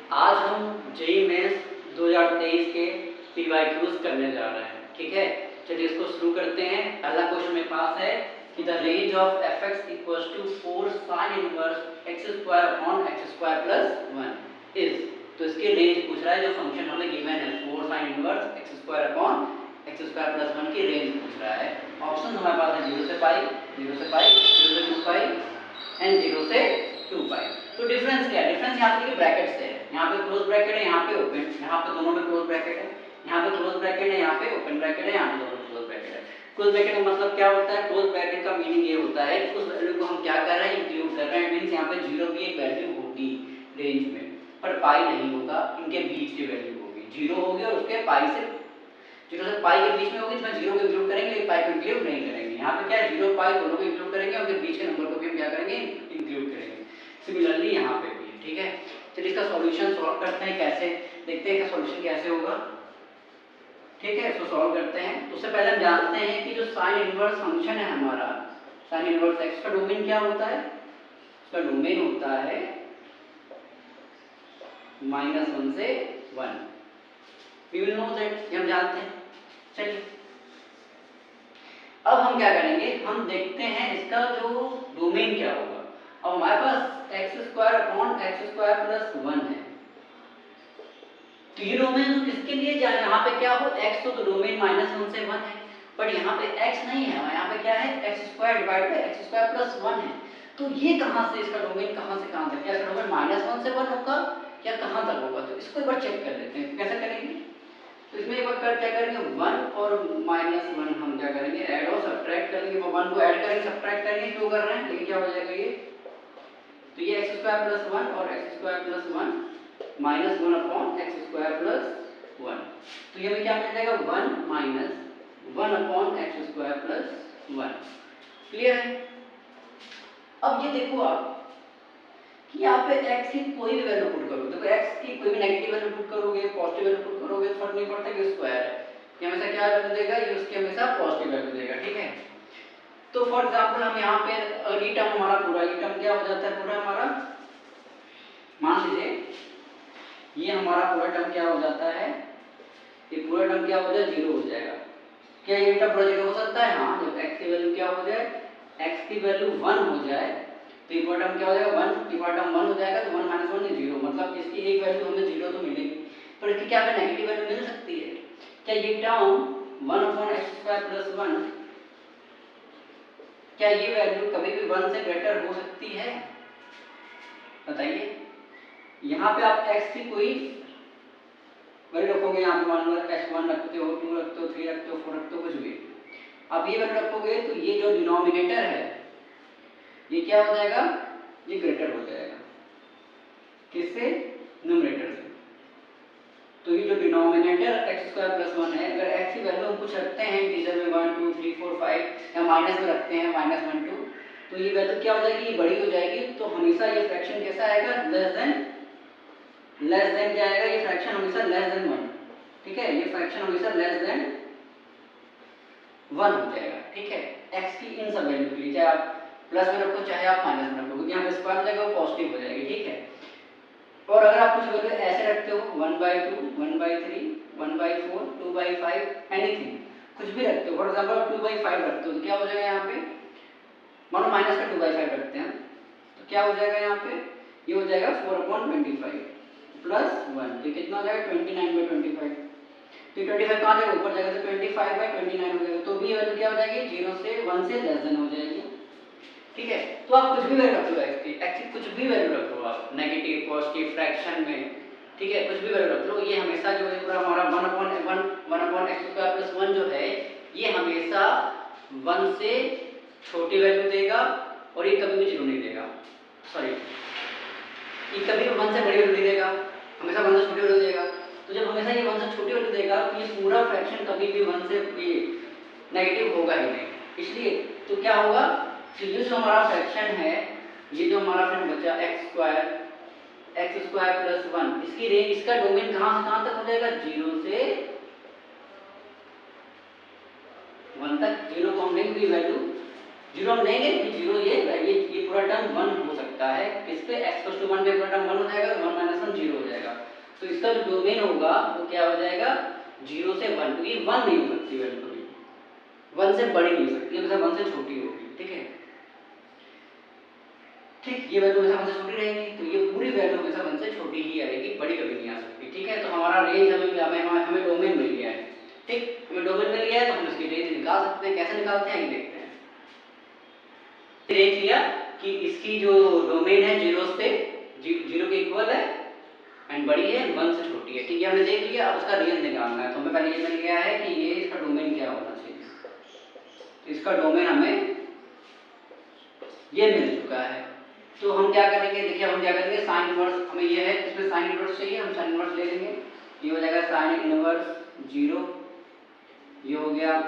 आज हम JEE mains 2023 के पीवाईक्यूज करने जा रहे हैं, ठीक है। चलिए इसको शुरू करते हैं। पहला क्वेश्चन मेरे पास है कि the range of fx equals to 4 sin inverse x square upon x square plus 1 is. तो इसके रेंज पूछ रहा है, जो फंक्शन हमें गिवन है 4 sin inverse x square upon x square plus 1 की रेंज पूछ रहा है। ऑप्शन हमारे पास है 0 से पाई, 0 से पाई, 0 से 2 पाई एंड 0 से 2 पाई। तो डिफरेंस क्या है? डिफरेंस यहाँ पे ब्रैकेट से है। यहाँ पे क्लोज ब्रैकेट है, यहाँ पे ओपन, यहाँ पे दोनों में क्लोज ब्रैकेट है, यहाँ पे क्लोज ब्रैकेट है, यहाँ पे ओपन ब्रैकेट है, यहाँ पे दोनों में क्लोज ब्रैकेट है। क्लोज ब्रैकेट का मतलब क्या होता है? क्लोज ब्रैकेट का मीनिंग ये होता है कि उस वैल्यू को हम क्या कर रहे हैं, इंक्लूड कर रहे हैं। मींस यहाँ पे 0 की एक वैल्यू होगी रेंज में, पर पाई नहीं होगा, इनके बीच की वैल्यू होगी। 0 होगी और उसके पाई से 0 से पाई के बीच में होगी, इसमें 0 को इंक्लूड करेंगे लेकिन पाई को इंक्लूड नहीं करेंगे। यहाँ पे क्या है, 0 पाई दोनों को इंक्लूड करेंगे और फिर बीच के नंबर को भी हम क्या करेंगे, इंक्लूड करेंगे। सिमिलरली यहाँ पे भी, ठीक है। चलिए इसका सॉल्यूशन सॉल्व करते हैं, कैसे देखते हैं कि सॉल्यूशन कैसे होगा, ठीक है। इसको सॉल्व करते हैं। तो उससे पहले हम जानते हैं कि जो साइन इनवर्स फंक्शन है हमारा, साइन इनवर्स x का डोमेन क्या होता है? इसका डोमेन होता है -1 से 1। वी विल नो दैट, हम जानते हैं। चलिए अब हम क्या करेंगे, हम देखते हैं इसका जो डोमेन क्या होगा। अब हमारे पास x square upon x square plus 1 है, तो ये डोमेन तो किसके लिए जाए? यहाँ पे क्या हो, x तो डोमेन -1 से 1 है, बट यहाँ पे x नहीं है, यहाँ पे क्या है, x square divide by x square plus 1 है। तो ये कहाँ से, इसका डोमेन कहाँ से कहाँ तक, क्या इसका डोमेन -1 से 1 होगा या कहाँ तक होगा? तो इसको एक बार चेक कर लेते हैं। कैसे करेंगे? तो इसमें एक बार क्या करेंगे, 1 और -1 हम क्या करेंगे, ऐड और सब्ट्रैक्ट करेंगे। 1 को ऐड करेंगे, सब्ट्रैक्ट करेंगे, क्यों कर रहे हैं, लेकिन क्या हो जाएगा ये, तो ये x स्क्वायर प्लस 1 और x square plus 1 -1 upon x square plus 1। तो ये हमें क्या मिल जाएगा, 1 - 1 upon x square plus 1। Clear है? अब ये देखो आप कि यहाँ पे x की कोई भी वैल्यू पुट करो, देखो x की कोई भी नेगेटिव वैल्यू पुट करोगे, पॉजिटिव वैल्यू पुट करोगे, फर्क नहीं पड़ता कि स्क्वायर है, ये हमेशा क्या वैल्यू देगा, ये उसके हमेशा पॉजिटिव वैल्यू देगा, ठीक है। तो फॉर एग्जांपल हम यहाँ पे अगर ये टर्म हमारा पूरा, ये टर्म क्या हो जाता है पूरा हमारा, मान लीजिए ये हमारा पूरा टर्म क्या हो जाता है, ये पूरा टर्म क्या हो जाए, 0 हो जाएगा। क्या ये टर्म पूरा 0 हो सकता है? हाँ, जब x की वैल्यू क्या हो जाए, x की वैल्यू 1 हो जाए तो ये पूरा टर्म क्या हो जाएगा, 1, ये पूरा टर्म 1 हो जाएगा, तो 1 - 1 is 0, मतलब इसकी एक वैल्यू हमें 0 तो मिलेगी, पर इसकी क्या हमें नेगेटिव वैल्यू मिल सकती है? क्या ये term 1 upon x square plus 1, क्या ये वैल्यू कभी भी 1 से ग्रेटर हो सकती है? बताइए। यहाँ पे आप x की कोई वैल्यू रखोगे, यहाँ पे मान लो x1 रखते हो, 2 रखते हो, 3 रखते हो, 4 रखते हो, कुछ भी आप ये वैल्यू रखोगे, तो ये जो डिनोमिनेटर है ये क्या हो जाएगा, ये ग्रेटर हो जाएगा, किससे, न्यूमरेटर से। तो ये जो डिनोमिनेटर x स्क्वायर प्लस 1 है, अगर x की वैल्यू हम कुछ रखते हैं इंटीजर में 1 2 3 4 5 या माइनस में रखते हैं -1 2, तो ये वैल्यू क्या हो जाएगी, ये बड़ी हो जाएगी। तो हमेशा ये फ्रैक्शन कैसा आएगा, लेस देन क्या आएगा, ये फ्रैक्शन हमेशा लेस देन 1, ठीक है, ये फ्रैक्शन हमेशा लेस देन 1 हो जाएगा, ठीक है। x की इन सब वैल्यू के लिए, चाहे आप प्लस में रखो चाहे आप माइनस में रखो, क्योंकि यहाँ पे स्क्वायर हो जाएगा वो पॉजिटिव हो जाएगी, ठीक है। और अगर आप कुछ वैल्यू ऐसे रखते हो 1/2 1/3 1/4 2/5 एनीथिंग, कुछ भी रखते हो, फॉर एग्जांपल 2/5 रखते हो, तो क्या हो जाएगा यहाँ पे, मानो माइनस का 2/5 रखते हैं, तो क्या हो जाएगा यहाँ पे, ये हो जाएगा 4/25 प्लस 1, तो कितना हो जाएगा 29/25। तो 25 कहाँ जाएगा, ऊपर जाएगा, तो 25/29 हो जाएगा। तो भी वैल्यू क्या हो जाएगी, 0 से 1 से लेस देन हो जाएगी, ठीक है। तो आप कुछ भी वैल्यू रख लो, x की कुछ भी वैल्यू रख लो आप, नेगेटिव पॉजिटिव फ्रैक्शन में, ठीक है, कुछ भी वैल्यू रख लो। ये हमेशा जो है पूरा हमारा 1/x स्क्वायर प्लस 1 जो है, ये हमेशा 1 से छोटी वैल्यू देगा और ये कभी भी 0 नहीं देगा, सॉरी, ये कभी 1 से बड़ी वैल्यू नहीं देगा, हमेशा 1 से छोटी वैल्यू देगा। तो जब हमेशा ये 1 से छोटी वैल्यू देगा, तो ये पूरा फ्रैक्शन कभी भी 1 से ये नेगेटिव होगा ही नहीं। इसलिए तो क्या होगा, तो ये जो हमारा फ्रैक्शन है, ये जो हमारा फ्रैक्शन बचा x स्क्वायर प्लस 1, इसकी रेंज, इसका डोमेन कहाँ से कहाँ तक हो जाएगा, 0 से 1 तक। 0 को हम लेंगे वैल्यू, 0 हम लेंगे, 0 ये पूरा टर्म 1 हो सकता है, किस पे, x = 1 पे पूरा टर्म 1 हो जाएगा, तो 1 - 1 0 हो जाएगा। इसका जो डोमेन होगा वो क्या हो जाएगा 0 से 1, क्योंकि 1 नहीं हो सकती वैल्यू कभी, 1 से बड़ी नहीं हो सकती, हमेशा 1 से छोटी होगी। ठीक है, ठीक, ये वैल्यू हमेशा 1 से छोटी रहेगी, तो ये पूरी वैल्यू हमेशा 1 से छोटी ही आएगी, बड़ी कभी नहीं आ सकती। ठीक है, तो हमारा रेंज हमें डोमेन मिल गया है। ठीक, हमें डोमेन मिल गया है तो हम इसकी रेंज निकाल सकते हैं। कैसे निकालते हैं ये देखते हैं। रेंज लिया कि इसकी जो डोमेन है 0 से 0 के इक्वल है एंड बड़ी है, 1 से छोटी है। ठीक है, हमने देख लिया, अब उसका रेंज निकालना है। तो हमें पहले ये मिल गया है कि ये इसका डोमेन क्या होना चाहिए, तो इसका डोमेन हमें ये मिल चुका है। तो हम क्या करेंगे, देखिए हम क्या करेंगे, साइन इनवर्स हमें ये है, इसमें साइन इनवर्स चाहिए, हम साइन इनवर्स ले लेंगे। ये हो जाएगा साइन इनवर्स 0, ये हो गया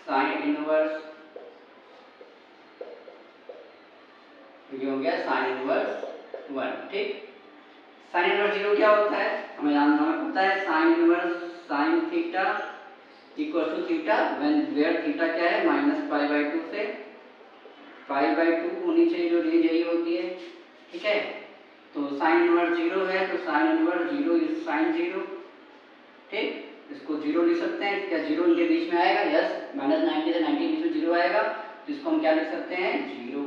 साइन इनवर्स, ये हो गया साइन इनवर्स 1। ठीक, साइन इनवर्स 0 क्या होता है, हमें पता है, sine inverse sine theta equal to theta when where theta क्या है -π/2 से π/2 होनी चाहिए, जो रेंज यही होती है। ठीक है, तो साइन इनवर्स 0 है, तो साइन इनवर्स 0 इज साइन 0। ठीक, इसको 0 लिख सकते हैं, क्या 0 इनके बीच में आएगा, यस, -90 से 90 के बीच में 0 आएगा, तो इसको हम क्या लिख सकते हैं 0।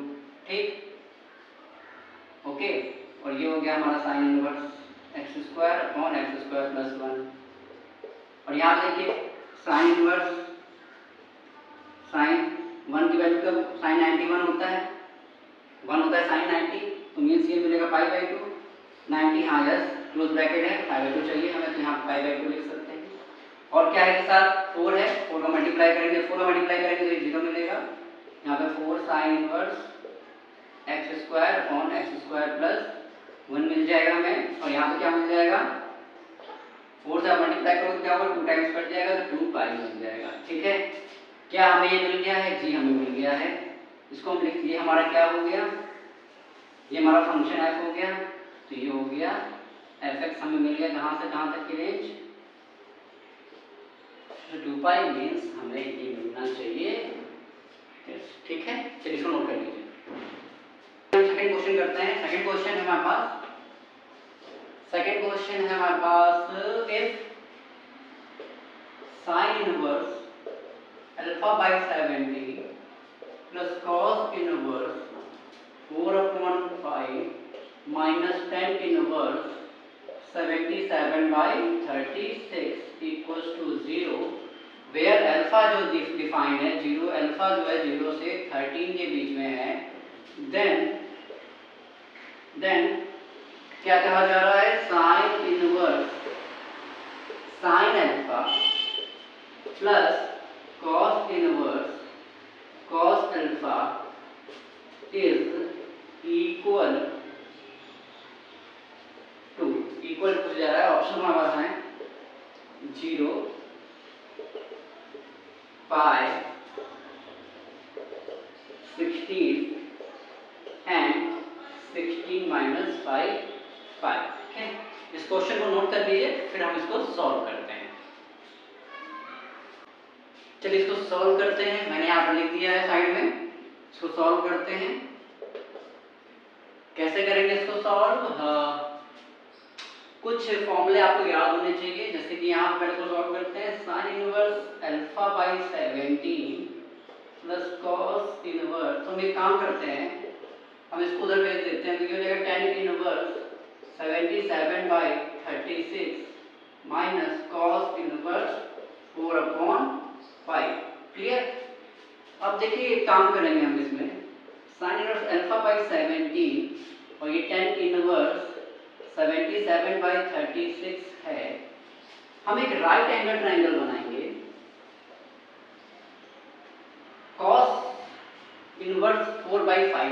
ठीक, ओके, और ये हो गया हमारा साइन इनवर्स x² + 1। और यहाँ देखिए साइन इनवर्स साइन 1 की वैल्यू का साइन 91 होता है, 1 होता है साइन 90, तो मीन्स ये मिलेगा π/2 90, हाँ यस, क्लोज ब्रैकेट है, π/2 चाहिए हमें, तो यहाँ π/2 लिख सकते हैं। और क्या है, के साथ 4 है, 4 का मल्टीप्लाई करेंगे, 4 का मल्टीप्लाई करेंगे तो ये 0 मिलेगा। यहाँ पे 4 साइन इनवर्स x² + 1 मिल जाएगा हमें, और यहाँ पे क्या मिल जाएगा, 4 से मल्टीप्लाई करो तो क्या होगा, 2 टाइम्स कट जाएगा तो 2 पाई मिल जाएगा। ठीक है, क्या हमें ये मिल गया है, जी हमें मिल गया है। इसको हम लिख, ये हमारा क्या हो गया, ये हमारा फंक्शन f हो गया, तो ये हो गया fx हमें मिल गया, कहाँ से कहाँ तक की रेंज, तो 2 पाई मीन्स हमें ये मिलना चाहिए। ठीक है, चलिए इसको नोट कर लीजिए। सेकंड क्वेश्चन करते हैं। सेकंड क्वेश्चन है हमारे पास, if sine inverse α/70 plus cos inverse 4/5 minus tan inverse 77/36 equals to 0, where alpha जो डिफाइंड है 0, अल्फा जो है 0 से 13 के बीच में है, देन क्या कहा जा रहा है, sine inverse sine alpha plus cos inverse cos alpha is equal to पूछा जा रहा है, ऑप्शन हमारे पास है 0 पाई 16 एंड 16 माइनस 5 पाई। ठीक है, इस क्वेश्चन को नोट कर लीजिए, फिर हम इसको सॉल्व करते हैं। चलिए इसको सॉल्व करते हैं, मैंने यहाँ पर लिख दिया है साइड में, इसको सॉल्व करते हैं। कैसे करेंगे इसको सॉल्व, कुछ फॉर्मूले आपको याद होने चाहिए, जैसे कि यहाँ पर इसको सॉल्व करते हैं, sine inverse α/17 plus cos inverse, तो हम एक काम करते हैं, हम इसको उधर भेज देते हैं, तो ये हो जाएगा tan inverse 77/36 minus cos inverse 4/5। Clear, अब देखिए एक काम करेंगे हम इसमें, साइन इनवर्स α/17 और ये tan इनवर्स 77/36 है, हम एक राइट एंगल ट्रायंगल बनाएंगे, cos इनवर्स 4/5 है,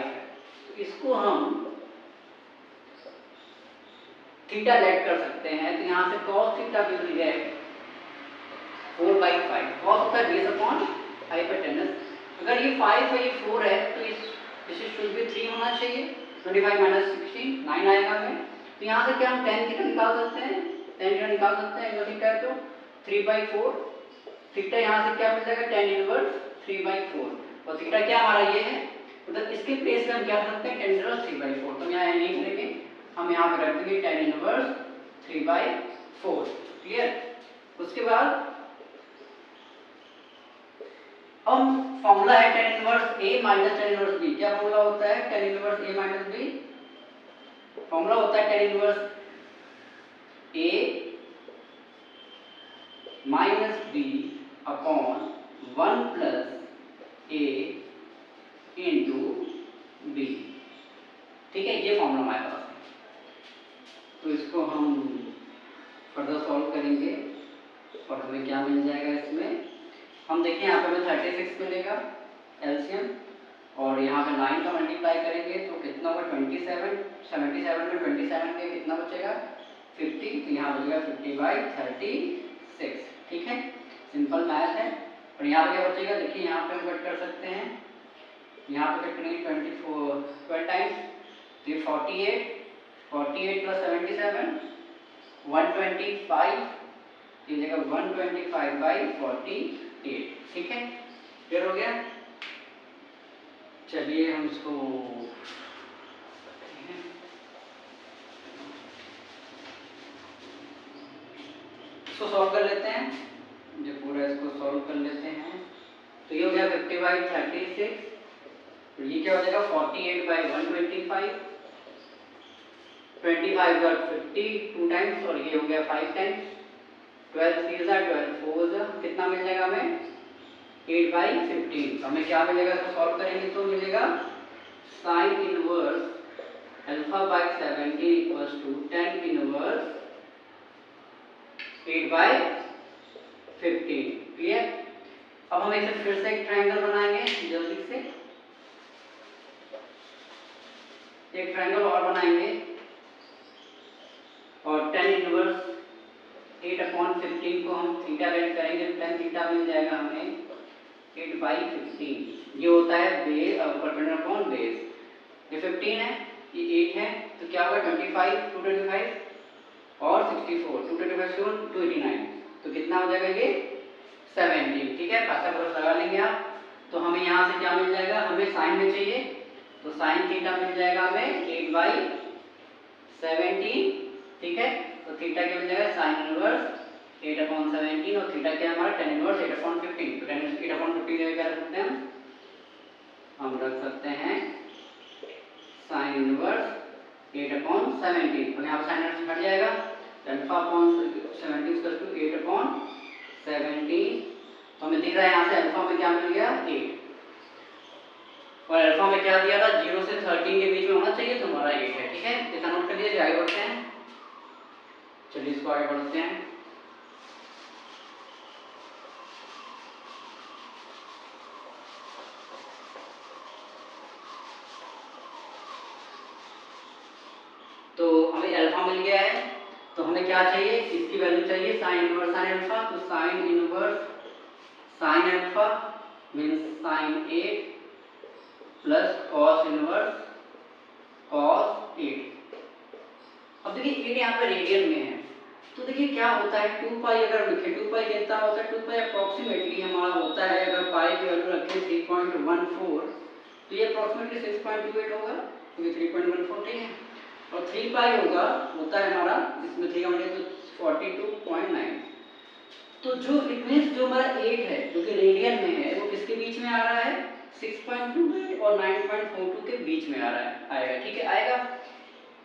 तो इसको हम थीटा लेट कर सकते हैं, तो यहाँ से cos थीटा भी मिल जाएगा 4/5, cos होता है base/5/10। अगर ये 5 है, ये 4 है, तो इस शुड भी 3 होना चाहिए, 25 माइनस 16 9 आएगा हमें। तो यहाँ से क्या हम tan थीटा निकाल सकते हैं, tan थीटा निकाल सकते हैं, एंगल थीटा है तो 3/4, थीटा यहाँ से क्या मिल जाएगा, tan इनवर्स 3/4, और थीटा क्या हमारा ये है, मतलब इसके प्लेस में हम क्या कर सकते हैं, tan इनवर्स 3/4, तो यहाँ नहीं करेंगे, हम हम यहाँ पे रख देंगे tan इनवर्स 3/4। क्लियर? उसके बाद अब फॉर्मूला है tan inverse a minus tan inverse b। क्या फॉर्मूला होता है tan inverse a minus b? Formula होता है tan inverse a minus b upon 1 plus a into b। ठीक है, ये फॉर्मूला हमारे पास है। तो इसको हम फर्दर सॉल्व करेंगे और हमें क्या मिल जाएगा इसमें। हम देखिए यहाँ पे हमें 36 मिलेगा एलसीएम, और यहाँ पे 9 का मल्टीप्लाई करेंगे तो कितना होगा 27। 77 में 27 के कितना बचेगा 50, तो यहाँ बचेगा 50/36। ठीक है, सिंपल मैथ है। और यहाँ पे क्या बचेगा, देखिए यहाँ पे हम कट कर सकते हैं, यहाँ पे कट करेंगे 12 टाइम्स, तो ये 48 प्लस 77 125, ये जगह 125/48। ठीक है, क्लियर हो गया। चलिए हम इसको सॉल्व कर लेते हैं, जो पूरा इसको सॉल्व कर लेते हैं। तो ये हो गया 50/36, तो ये क्या हो जाएगा 48/125, 25/50 2 टाइम्स, और ये हो गया 5 टाइम्स, 12 3 12 4 कितना मिल जाएगा हमें 8/15। तो हमें क्या मिलेगा, इसको सॉल्व करेंगे तो मिलेगा sin inverse α/17 equals to tan inverse 8/15। Clear? अब हम इसे फिर से एक ट्रायंगल बनाएंगे जल्दी से, एक ट्रायंगल और बनाएंगे, और tan इनवर्स 8/15 को हम थीटा रेड करेंगे, tan थीटा मिल जाएगा हमें 8/15। ये होता है बेस परपेंडिकुलर अपॉन बेस। ये 15 है, ये 8 है, तो क्या होगा 25 225 और 64 225 289, तो कितना हो जाएगा ये 17। ठीक है, पासा क्रॉस लगा लेंगे आप। तो हमें यहाँ से क्या मिल जाएगा, हमें साइन में चाहिए, तो साइन थीटा मिल जाएगा हमें 8/17। ठीक है, तो थीटा क्या मिल जाएगा साइन इनवर्स 8/17, और थीटा क्या है हमारा tan इनवर्स 8/15। तो tan 8/15 जगह क्या रख सकते हैं, हम रख सकते हैं साइन इनवर्स 8/17, और यहाँ पर साइन इनवर्स हट जाएगा, α/17 8/17। तो हमें दिख रहा है यहाँ से अल्फा में क्या मिल गया 8, और अल्फा में क्या दिया था 0 से 13 के बीच में होना चाहिए, तो हमारा 8 है। ठीक है, इतना नोट कर लीजिए, आगे बढ़ते हैं। चलिए इसको आगे बढ़ते हैं। तो हमें अल्फा मिल गया है, तो हमें क्या चाहिए, इसकी वैल्यू चाहिए साइन इनवर्स साइन अल्फा। तो sine inverse sine alpha means sine 8 plus cos inverse cos 8। अब देखिए 8 यहाँ पर रेडियन में है, तो देखिए क्या होता है 2 पाई अगर लिखे, 2 पाई कितना होता है, 2 पाई अप्रोक्सीमेटली हमारा होता है, अगर पाई की वैल्यू रखें 3.14, तो ये अप्रोक्सीमेटली 6.28 होगा, क्योंकि 3.14 ठीक है, और 3 पाई होता है हमारा, इसमें 3 होंगे तो 42.9। तो जो इट मींस जो हमारा 8 है जो कि रेडियन में है, वो किसके बीच में आ रहा है 6.28 और 9.42 के बीच में आ रहा है, आएगा। ठीक है, आएगा।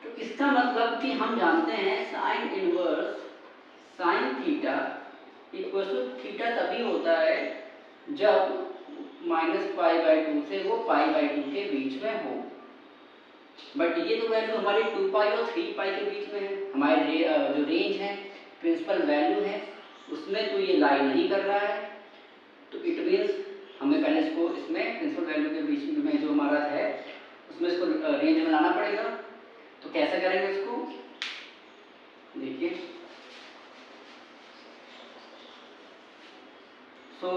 तो इसका मतलब कि हम जानते हैं sine inverse sine theta equal to theta तभी होता है जब -π/2 से वो π/2 के बीच में हो। बट ये तो वैल्यू हमारी 2 पाई और 3 पाई के बीच में है, हमारे जो रेंज है प्रिंसिपल वैल्यू है उसमें तो ये लाई नहीं कर रहा है, तो इट मीन्स हमें पहले इसको इसमें प्रिंसिपल वैल्यू के बीच में जो हमारा है उसमें इसको रेंज में लाना पड़ेगा। तो कैसे करेंगे इसको, देखिए तो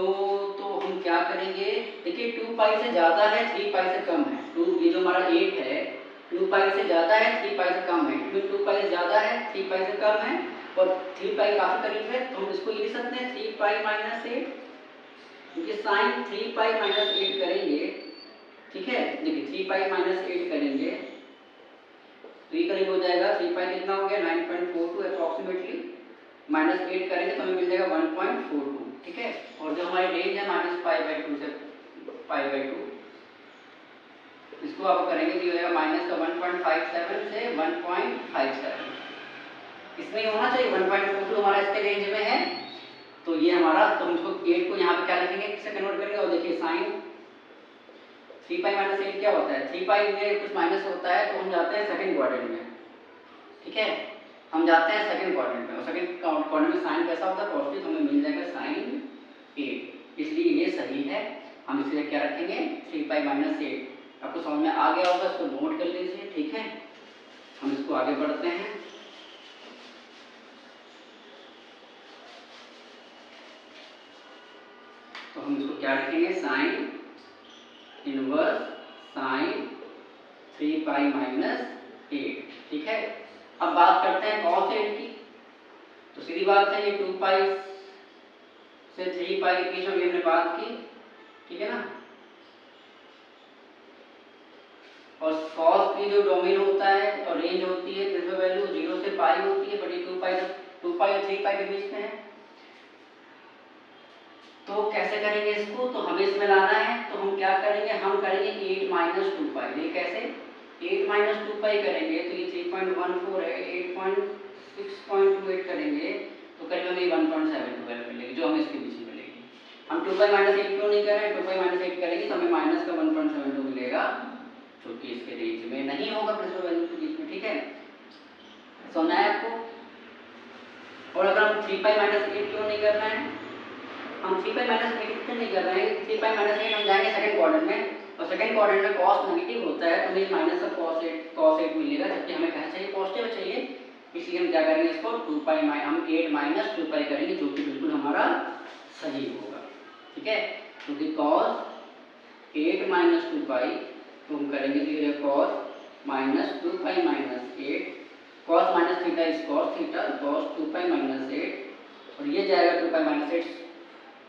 हम क्या करेंगे, देखिए 2 पाई से ज़्यादा है 3 पाई से कम है, 2 ये जो हमारा 8 है 2 पाई से ज़्यादा है 3 पाई से कम है, क्योंकि 2 पाई से ज़्यादा है 3 पाई से कम है और 3 पाई काफ़ी करीब है, तो हम इसको ये लिख सकते हैं 3 पाई माइनस 8, क्योंकि साइन 3 पाई माइनस 8 करेंगे, ठीक है, देखिए 3 पाई माइनस 8 करेंगे तो ये करीब हो जाएगा 3 पाई कितना हो गया 9.42 अप्रॉक्सीमेटली, -8 करेंगे तो हमें मिल जाएगा 1.42, ठीक है। और जो हमारी रेंज है -π/2 से π/2, इसको आप करेंगे तो ये हो जाएगा माइनस का 1.57 से 1.57, इसमें होना चाहिए 1.42 हमारा इसके रेंज में है। तो ये हमारा, तो हम इसको 8 को यहाँ पे क्या लिखेंगे, किससे कन्वर्ट करेंगे, और देखिए साइन 3 पाई माइनस 8 क्या होता है, 3 पाई में कुछ माइनस होता है तो हम जाते हैं सेकंड क्वाड्रेंट में, ठीक है, हम जाते हैं सेकंड क्वाड्रेंट में, और सेकंड क्वाड्रेंट में साइन कैसा होता है, पॉजिटिव, हमें मिल जाएगा साइन 8, इसलिए ये सही है। हम इसलिए क्या रखेंगे 3 पाई माइनस 8, आपको समझ में आ गया होगा, इसको नोट कर लीजिए, ठीक है। हम इसको आगे बढ़ते हैं। तो हम इसको क्या रखेंगे, sign inverse sign 3 pi minus 8, ठीक है। अब बात करते हैं cos 8 की, तो सीधी बात है ये 2 पाई से 3 पाई के बीच में हमने बात की, ठीक है ना। और cos की जो डोमेन होता है और रेंज होती है, प्रिंसिपल वैल्यू 0 से पाई होती है, बट ये 2 पाई और 3 पाई के बीच में है। तो कैसे करेंगे इसको, तो हमें इसमें लाना है, तो हम क्या करेंगे, हम करेंगे 8 माइनस 2 पाई, ये कैसे 8 माइनस 2 पाई करेंगे तो ये 3.14 है, 8.6.28 करेंगे तो करीब हमें 1.72 मिलेगी, जो हमें इसके बीच में मिलेगी। हम 2 पाई माइनस 8 क्यों नहीं कर रहे हैं, 2 पाई माइनस 8 करेंगे तो हमें माइनस का 1.72 मिलेगा, जो कि इसके रेंज में नहीं होगा प्रिंसिपल वैल्यू के बीच में, ठीक है, समझना है आपको। और अगर हम 3 पाई माइनस 8 क्यों नहीं कर रहे हैं, हम 3 पाई माइनस 8 क्यों नहीं कर रहे हैं, 3 पाई माइनस 8 हम जाएंगे सेकंड क्वाड्रेंट में, और सेकंड क्वाड्रेंट में cos नेगेटिव होता है तो हमें माइनस ऑफ cos 8 मिलेगा, जबकि हमें क्या चाहिए, पॉजिटिव चाहिए, इसलिए हम क्या करेंगे इसको 2 पाई हम 8 माइनस 2 पाई करेंगे, जो कि बिल्कुल हमारा सही होगा, ठीक है। क्योंकि cos 8 माइनस 2 पाई तो हम करेंगे तो cos minus 2 pi minus 8, cos minus theta is cos theta, cos 2 pi minus 8, और ये जाएगा 2 पाई माइनस 8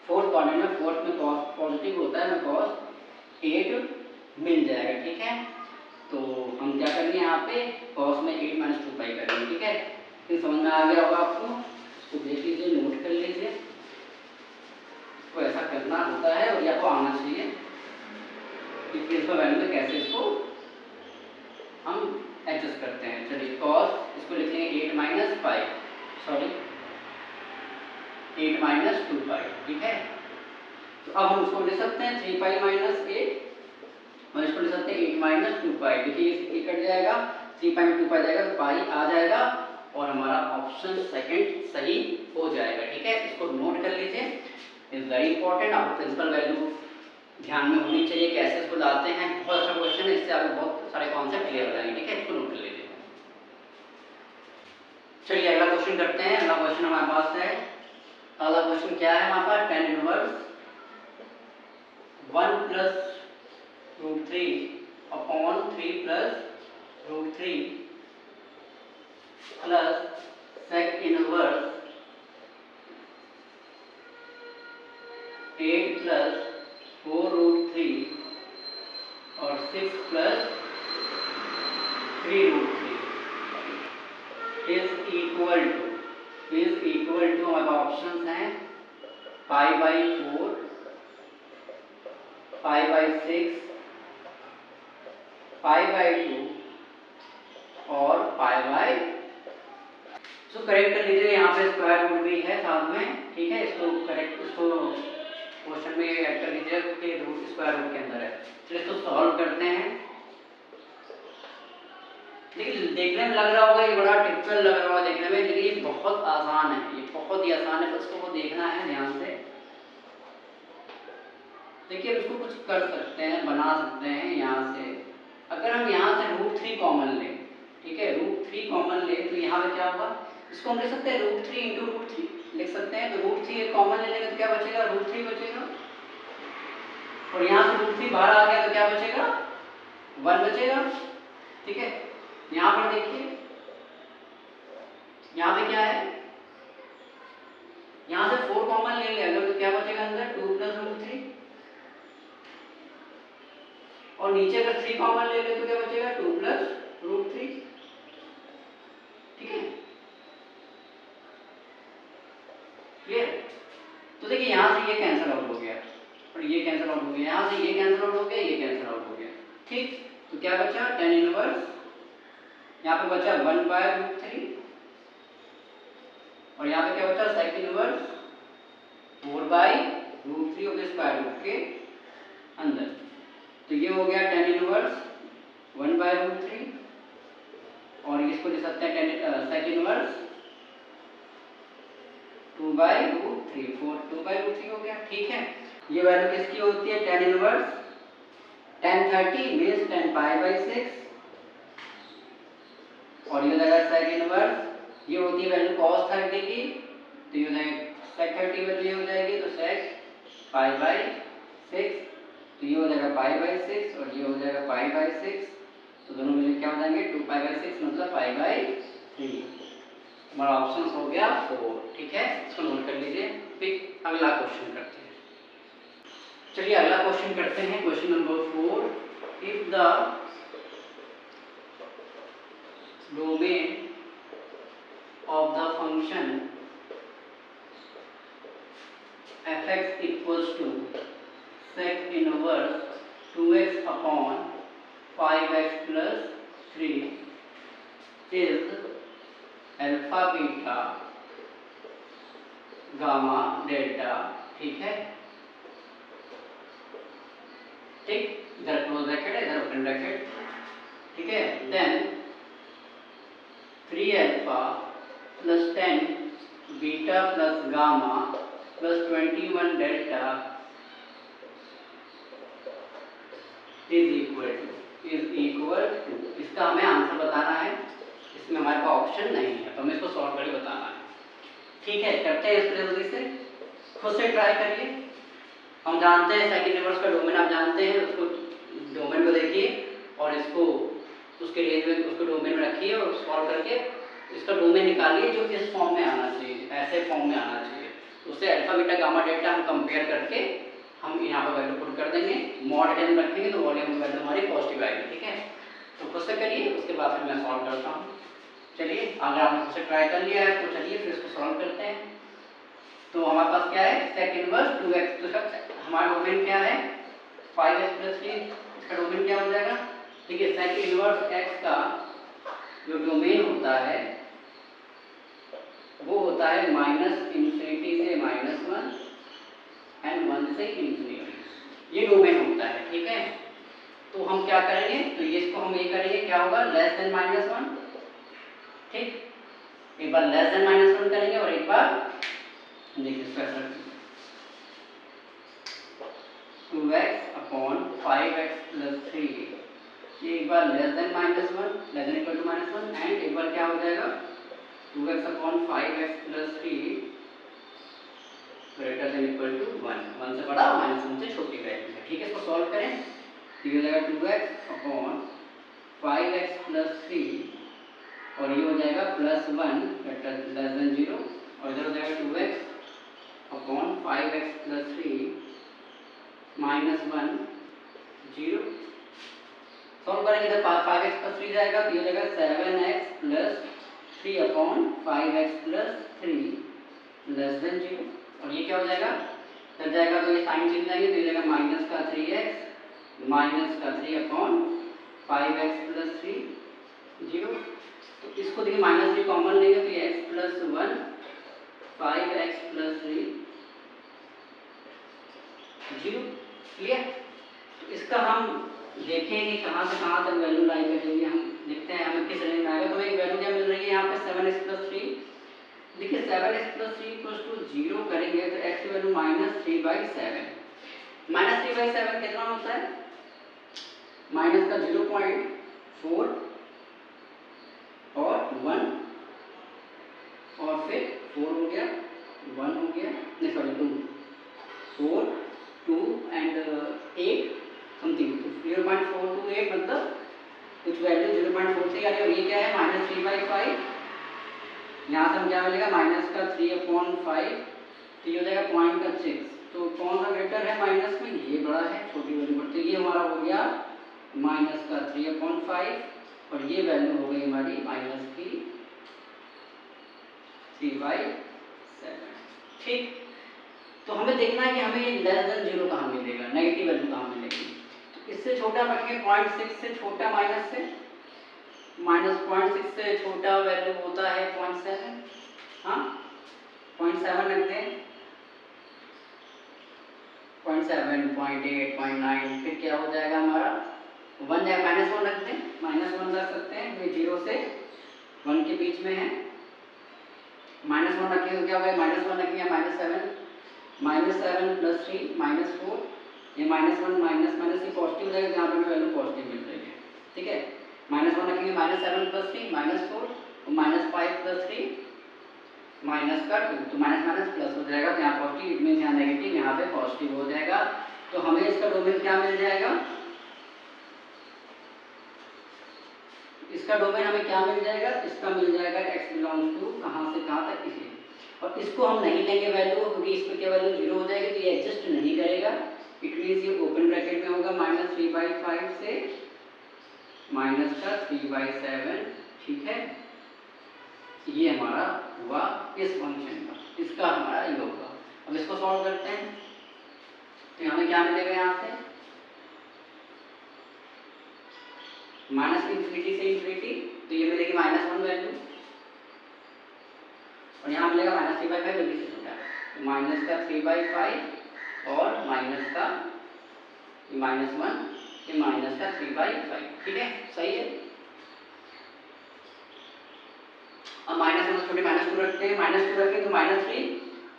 फोर्थ क्वाड्रेंट में, फोर्थ में cos पॉजिटिव होता है, हमें cos 8 मिल जाएगा, ठीक है। तो हम क्या करेंगे यहाँ पे cos में 8 माइनस 2 पाई करेंगे, ठीक है। फिर समझ में आ गया होगा आपको, इसको देख लीजिए, नोट कर लीजिए, तो ऐसा करना होता है और आपको आना चाहिए कि प्रिंसिपल वैल्यू में कैसे इसको हम एडजस्ट करते हैं। चलिए cos, इसको लिख लेंगे 8 माइनस पाई, सॉरी 8 माइनस 2 पाई, ठीक है। तो अब हम उसको ले सकते हैं 3 पाई माइनस 8, और इसको ले सकते हैं 8 माइनस 2 पाई, देखिए ये कट जाएगा, 3 पाई में 2 पाई जाएगा तो पाई आ जाएगा, और हमारा ऑप्शन सेकंड सही हो जाएगा, ठीक है। इसको नोट कर लीजिए, इज वेरी इंपॉर्टेंट, आपको प्रिंसिपल वैल्यू ध्यान में होनी चाहिए, कैसे इसको लाते हैं, बहुत अच्छा क्वेश्चन है, इससे आपको बहुत सारे कॉन्सेप्ट क्लियर हो जाएंगे, ठीक है। इसको नोट कर लीजिए। चलिए अगला क्वेश्चन करते हैं। अगला क्वेश्चन हमारे पास है, अगला क्वेश्चन क्या है हमारे पास, tan inverse 1 plus root 3 upon 3 plus root 3 plus sec inverse 8 plus 4 root 3 और 6 plus 3 root 3 is equal to हमारे ऑप्शन हैं pi by 4, pi by 6, pi by 2 और पाई बाई, इसको करेक्ट कर लीजिए, यहाँ पे स्क्वायर रूट भी है साथ में, ठीक है। इसको करेक्ट, इसको क्वेश्चन में ऐड कर लीजिए कि रूट स्क्वायर रूट के अंदर है। चलिए इसको सॉल्व करते हैं। लेकिन देखने में लग रहा होगा ये बड़ा टिपिकल लग रहा होगा देखने में, लेकिन ये बहुत आसान है, ये बहुत ही आसान है, बस इसको देखना है ध्यान से। देखिए इसको कुछ कर सकते हैं, बना सकते हैं यहाँ से, अगर हम यहाँ से रूट 3 कॉमन लें, ठीक है, रूट 3 कॉमन लें तो यहाँ पे क्या होगा, इसको हम लिख सकते हैं रूट 3 इंटू रूट 3 लिख सकते हैं, तो रूट 3 कॉमन ले लेंगे तो क्या बचेगा, रूट 3 बचेगा, और यहाँ से रूट 3 बाहर आ गया तो क्या बचेगा, 1 बचेगा, ठीक है। यहाँ पर देखिए, यहाँ पे क्या है, यहाँ से 4 कॉमन ले लें अगर तो क्या बचेगा अंदर 2 प्लस रूट 3, और नीचे अगर 3 कॉमन ले ले तो क्या बचेगा 2 प्लस रूट 3, क्लियर? तो देखिए यहाँ से ये कैंसिल आउट हो गया और ये कैंसिल आउट हो गया, यहाँ से ये कैंसिल आउट हो गया, ये कैंसिल आउट हो गया। ठीक, तो क्या बचा? tan इनवर्स, यहाँ पे बचा 1/√3 और यहाँ पे क्या बचा? sec इनवर्स 4/√3 होगा स्क्वायर रूट के अंदर। तो ये हो गया tan इनवर्स 1/√3 और इसको लिख सकते हैं sec इनवर्स 2/√3, 2/√3 हो गया। ठीक है, ये वैल्यू किसकी होती है? tan inverse tan 30 means tan π/6 और ये हो जाएगा sec इनवर्स, ये होती है वैल्यू cos 30 की, तो ये हो जाएगा sec 30 वैल्यू हो जाएगी तो sec π/6, तो ये हो जाएगा π/6 और ये हो जाएगा π/6, तो दोनों मिलकर क्या हो जाएंगे? 2π/6 मतलब π/3। हमारा ऑप्शन हो गया 4। ठीक है, इसको नोट कर लीजिए। फिर अगला क्वेश्चन करते हैं। चलिए अगला क्वेश्चन करते हैं, question number 4। If the domain of the function f(x) equals to sec inverse 2x upon 5x plus 3 is alpha beta gamma delta। ठीक है, ठीक, इधर क्लोज ब्रैकेट है, इधर ओपन ब्रैकेट। ठीक है, then 3 alpha plus 10 beta plus gamma plus 21 delta is equal to, इसका हमें आंसर बताना है। इसमें हमारे पास ऑप्शन नहीं है तो हमें इसको सॉल्व करके बताना है। ठीक है, करते हैं इसको जल्दी से, खुद से ट्राई करिए। हम जानते हैं सेकंड इनवर्स का डोमेन, आप जानते हैं, उसको डोमेन को देखिए और इसको उसके रेंज में उसको डोमेन में रखिए और सॉल्व करके इसका डोमेन निकालिए जो इस फॉर्म में आना चाहिए, ऐसे फॉर्म में आना चाहिए। उससे अल्फा बीटा गामा डेल्टा हम कंपेयर करके हम यहाँ पर वैल्यू पुट कर देंगे, मॉड टेन रखेंगे तो वॉल्यूम वैल्यू हमारी पॉजिटिव आएगी। ठीक है, तो खुद से करिए, उसके बाद फिर मैं सॉल्व करता हूँ। चलिए, अगर आपने खुद से ट्राई कर लिया है तो चलिए फिर इसको सॉल्व करते हैं। तो हमारे पास क्या है? sec इनवर्स 2x, तो हमारा डोमेन क्या है? 5x plus 3, इसका डोमेन क्या हो जाएगा? देखिए sec इनवर्स x का जो डोमेन होता है वो होता है -∞ से -1 एंड 1 से इंफिनिटी, ये डोमेन होता है। ठीक है, तो हम क्या करेंगे? तो ये इसको हम ये करेंगे, क्या होगा? Less than -1। ठीक, एक बार लेस देन -1 करेंगे और एक बार देखिए special 2x upon 5x plus 3, ये एक बार less than -1, less than equal to -1 and एक बार क्या हो जाएगा? 2x upon 5x plus 3 greater than equal to 1, 1 से बड़ा -1 से छोटी वैल्यू है। ठीक है, इसको सॉल्व करें तो ये हो जाएगा 2x अपॉन 5x प्लस 3 और ये हो जाएगा +1 ग्रेटर लेस देन 0 और इधर हो जाएगा 2x upon 5x plus 3 -1 0। Solve करेंगे तो 5x प्लस 3 जाएगा तो ये हो जाएगा 7x plus 3 upon 5x plus 3 less than 0 और ये क्या हो जाएगा? जब जाएगा तो ये साइन चेंज जाएंगे तो ये जाएगा -3x माइनस का 3 अपॉन 5x प्लस 3 0। तो इसको देखिए -3 कॉमन लेंगे तो ये x plus 1 5x plus 3 0। Clear? तो इसका हम देखेंगे कहाँ से कहाँ तक वैल्यू लाई करेंगे, हम देखते हैं हमें किस रेंज में आएगा। तो एक वैल्यू क्या मिल रही है यहाँ पे 7x प्लस 3। देखिए 7x प्लस 3 इक्वल्स टू 0 करेंगे तो x की वैल्यू -3/7। -3/7 कितना होता है? माइनस का 0.4 और 1 और फिर 4 हो गया, 1 हो गया, नहीं सॉरी 2, 4 2 एंड 8 समथिंग, 0.428 मतलब कुछ वैल्यू 0.43 आ रही है। और ये क्या है? -3/5। यहाँ से हम क्या मिलेगा? माइनस का 3/5 तो ये हो जाएगा 0.6। तो कौन सा वेक्टर है माइनस में? ये बड़ा है, छोटी वैल्यू पर। तो ये हमारा हो गया माइनस का 3/5 और ये वैल्यू हो गई हमारी माइनस की 3/7। ठीक। तो हमें देखना है कि हमें लेस देन 0 कहाँ मिलेगा, नेगेटिव वैल्यू कहाँ मिलेगी। तो इससे छोटा रखेंगे 0.6 से छोटा माइनस से, माइनस 0.6 से छोटा वैल्यू होता है 0.7, हाँ 0.7 रखते हैं, 0.7, 0.8, 0.9, फिर क्या हो जाएगा हमारा 1 या -1 रखते हैं, -1 रख सकते हैं, ये 0 से 1 के बीच में है। -1 रखेंगे तो क्या होगा, -1 रखेंगे -7, -7 + 3 -4, ये -1 माइनस माइनस ये पॉजिटिव हो जाएगा, यहाँ पे वैल्यू पॉजिटिव मिल रही है, ठीक है। -1 रखेंगे -7 + 3 -4 और -5 + 3 -2, तो माइनस माइनस प्लस हो जाएगा, तो यहाँ पॉजिटिव मीन्स यहाँ नेगेटिव, यहाँ पे पॉजिटिव हो जाएगा। तो हमें इसका डोमेन क्या मिल जाएगा, इसका डोमेन हमें क्या मिल जाएगा, इसका मिल जाएगा x बिलोंग्स टू कहाँ से कहाँ तक इसे, और इसको हम नहीं लेंगे वैल्यू, क्योंकि इस पर क्या वैल्यू 0 हो जाएगी, तो ये एग्जिस्ट नहीं करेगा। इट मीन्स ये ओपन ब्रैकेट में होगा -3/5 से -3/7, ठीक है। ये हमारा हुआ इस फंक्शन का, इसका हमारा ये होगा। अब इसको सॉल्व करते हैं, तो हमें क्या मिलेगा, यहाँ से -∞ से ∞, तो ये मिलेगी -1 वैल्यू, और यहाँ मिलेगा -3/5 जल्दी से छोटा, तो माइनस का 3/5 और माइनस का -1, ये माइनस का 3/5, ठीक है, सही है। अब -1 से छोटे -2 रखते हैं, -2 रखें तो -3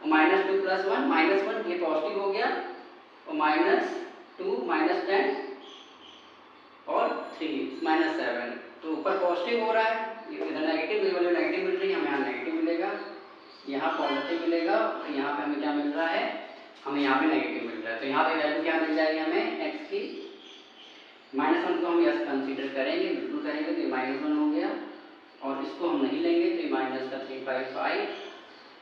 और -2 + 1 -1, ये पॉजिटिव हो गया, और -2 -10 और 3 -7, तो ऊपर पॉजिटिव हो रहा है, इधर नेगेटिव, ये वाली नेगेटिव मिल रही है, हमें यहाँ नेगेटिव मिलेगा, यहाँ पॉजिटिव मिलेगा, और यहाँ पे हमें क्या मिल रहा है, हमें यहाँ पे नेगेटिव मिल रहा है। तो यहाँ पे वैल्यू क्या मिल जाएगी हमें x की, -1 को हम यस कंसीडर करेंगे, बिल्कुल करेंगे, तो ये -1 हो गया, और इसको हम नहीं लेंगे, तो ये माइनस का 3/5,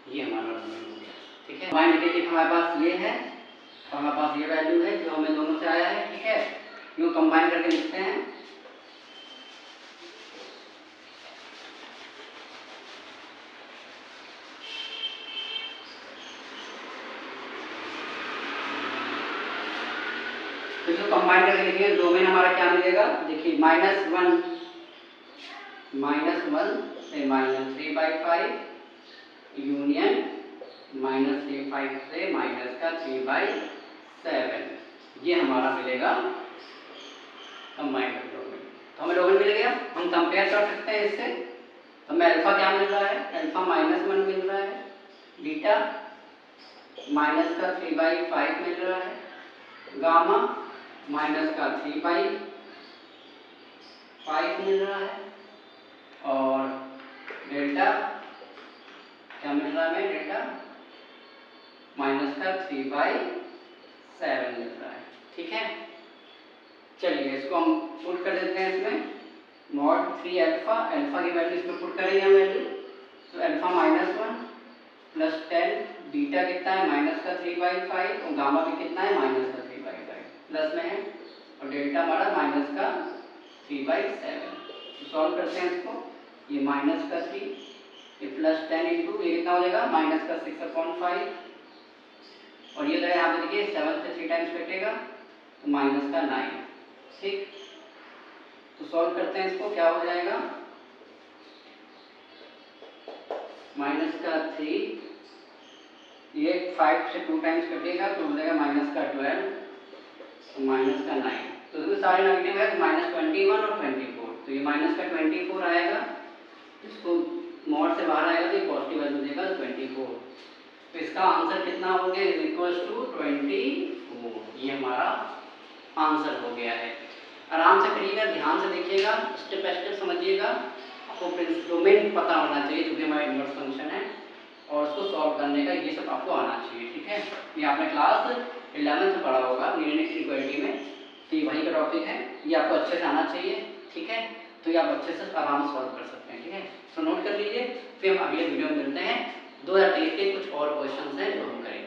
ये हमारा डोमेन हो गया, ठीक है। हमारे नेगेटिव हमारे पास ये है, और हमारे पास ये वैल्यू है जो हमें दोनों से आया है, ठीक है। यूँ कंबाइन करके लिखते हैं, तो जो कंबाइन करके लिखेंगे डोमेन हमारा क्या मिलेगा, देखिए -1 से -3/5 यूनियन -3/5 से -3/7, ये हमारा मिलेगा कंबाइंड डोमेन। तो हमें डोमेन मिल गया, हम कंपेयर कर सकते हैं इससे, तो हमें अल्फा क्या मिल रहा है, अल्फा -1 मिल रहा है, बीटा माइनस का 3/5 मिल रहा है, गामा माइनस का 3/5 मिल रहा है, और डेल्टा क्या मिल रहा है हमें, डेल्टा माइनस का 3/7 मिल रहा है, ठीक है। चलिए इसको हम पुट कर देते हैं इसमें, mod 3 अल्फा, अल्फा की वैल्यू इसमें पुट करेंगे हम वैल्यू, तो अल्फा -1 + 10, बीटा कितना है माइनस का 3/5, और गामा भी कितना है माइनस का 3/5 प्लस में है, और डेल्टा हमारा माइनस का 3/7। तो सॉल्व करते हैं इसको, ये माइनस का 3, ये +10 इंटू ये कितना हो जाएगा माइनस का 6/5, और ये यहाँ पे देखिए 7 से 3 टाइम्स कटेगा, तो माइनस का 9, ठीक। तो सॉल्व करते हैं इसको, क्या हो जाएगा माइनस का 3, ये 5 से 2 टाइम्स कटेगा, तो हो जाएगा माइनस का 12, तो माइनस का 9, तो इसमें सारे नेगेटिव है, तो -21 और 24, तो ये माइनस का 24 आएगा, इसको मॉड से बाहर आएगा तो ये पॉजिटिव वैल्यू देगा 24, तो इसका आंसर कितना हो गया, = 24, ये हमारा आंसर हो गया है। आराम से करिएगा, ध्यान से देखिएगा, स्टेप बाय स्टेप समझिएगा, आपको डोमेन पता होना चाहिए क्योंकि हमारा इनवर्स फंक्शन है, और उसको सॉल्व करने का ये सब आपको आना चाहिए, ठीक है। ये आपने क्लास 11th में पढ़ा होगा लीनियर इक्वालिटी में, तो ये वही का टॉपिक है, ये आपको अच्छे से आना चाहिए, ठीक है। तो ये आप अच्छे से आराम से सॉल्व कर सकते हैं, ठीक है। तो नोट कर लीजिए, फिर हम अगले वीडियो में मिलते हैं। 2023 के कुछ और क्वेश्चन हैं जो हम करेंगे।